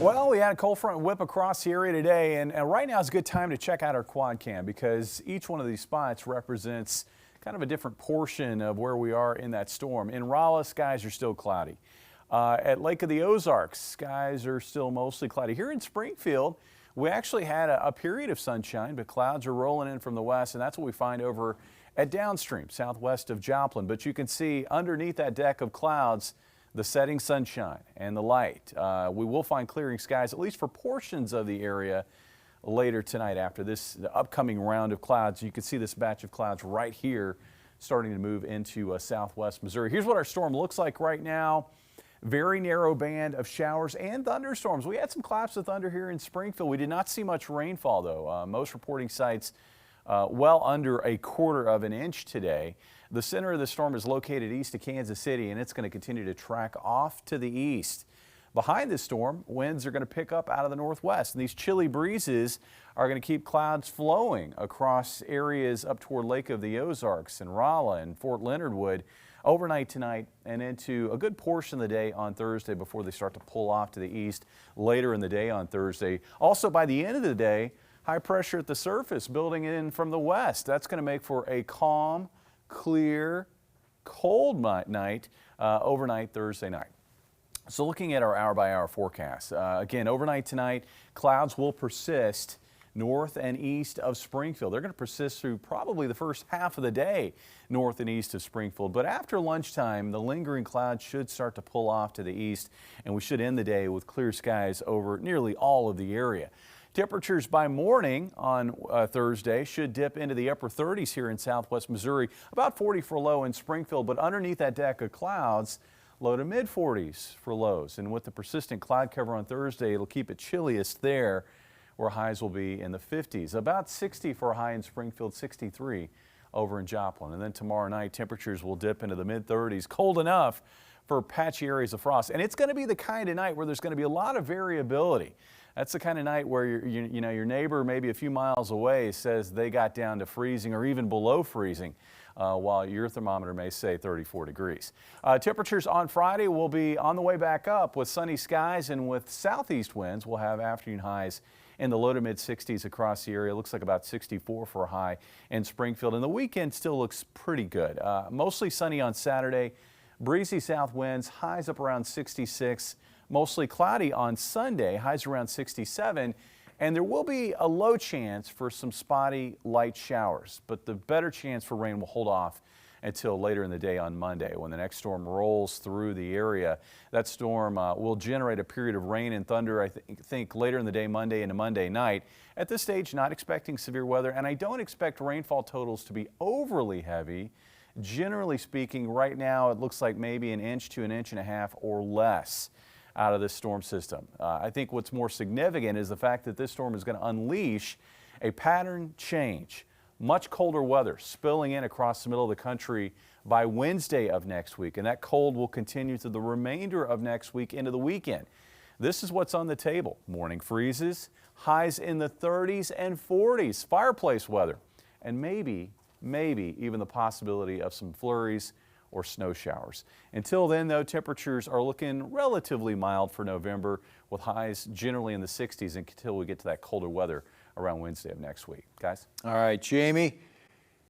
Well, we had a cold front whip across the area today, and right now is a good time to check out our quad cam because each one of these spots represents kind of a different portion of where we are in that storm. In Rolla, skies are still cloudy. At Lake of the Ozarks, skies are still mostly cloudy. Here in Springfield, we actually had a period of sunshine, but clouds are rolling in from the west, and that's what we find over at downstream, southwest of Joplin. But you can see underneath that deck of clouds, the setting sunshine and the light. We will find clearing skies, at least for portions of the area later tonight after the upcoming round of clouds. You can see this batch of clouds right here starting to move into southwest Missouri. Here's what our storm looks like right now. Very narrow band of showers and thunderstorms. We had some claps of thunder here in Springfield. We did not see much rainfall though. Most reporting sites well under a quarter of an inch today. The center of the storm is located east of Kansas City, and it's going to continue to track off to the east. Behind the storm, winds are going to pick up out of the northwest, and these chilly breezes are going to keep clouds flowing across areas up toward Lake of the Ozarks and Rolla and Fort Leonard Wood overnight tonight and into a good portion of the day on Thursday before they start to pull off to the east later in the day on Thursday. Also, by the end of the day, high pressure at the surface building in from the west. That's going to make for a calm, clear, cold night overnight Thursday night. So looking at our hour-by-hour forecast, again, overnight tonight, clouds will persist north and east of Springfield. They're going to persist through probably the first half of the day north and east of Springfield. But after lunchtime, the lingering clouds should start to pull off to the east, and we should end the day with clear skies over nearly all of the area. Temperatures by morning on Thursday should dip into the upper 30s here in southwest Missouri, about 40 for low in Springfield, but underneath that deck of clouds, low to mid 40s for lows. And with the persistent cloud cover on Thursday, it'll keep it chilliest there, where highs will be in the 50s. About 60 for a high in Springfield, 63 over in Joplin. And then tomorrow night, temperatures will dip into the mid 30s, cold enough for patchy areas of frost. And it's going to be the kind of night where there's going to be a lot of variability. That's the kind of night where your neighbor maybe a few miles away says they got down to freezing or even below freezing, while your thermometer may say 34 degrees. Temperatures on Friday will be on the way back up with sunny skies, and with southeast winds, we'll have afternoon highs in the low to mid 60s across the area. Looks like about 64 for a high in Springfield, and the weekend still looks pretty good. Mostly sunny on Saturday, breezy south winds, highs up around 66. Mostly cloudy on Sunday, highs around 67, and there will be a low chance for some spotty light showers, but the better chance for rain will hold off until later in the day on Monday when the next storm rolls through the area. That storm will generate a period of rain and thunder, I think, later in the day Monday into Monday night. At this stage, not expecting severe weather, and I don't expect rainfall totals to be overly heavy. Generally speaking, right now it looks like maybe an inch to an inch and a half or less out of this storm system. I think what's more significant is the fact that this storm is going to unleash a pattern change. Much colder weather spilling in across the middle of the country by Wednesday of next week, and that cold will continue through the remainder of next week into the weekend. This is what's on the table. Morning freezes, highs in the 30s and 40s, fireplace weather, and maybe even the possibility of some flurries or snow showers. Until then, though, temperatures are looking relatively mild for November, with highs generally in the 60s until we get to that colder weather around Wednesday of next week. Guys? All right, Jamie.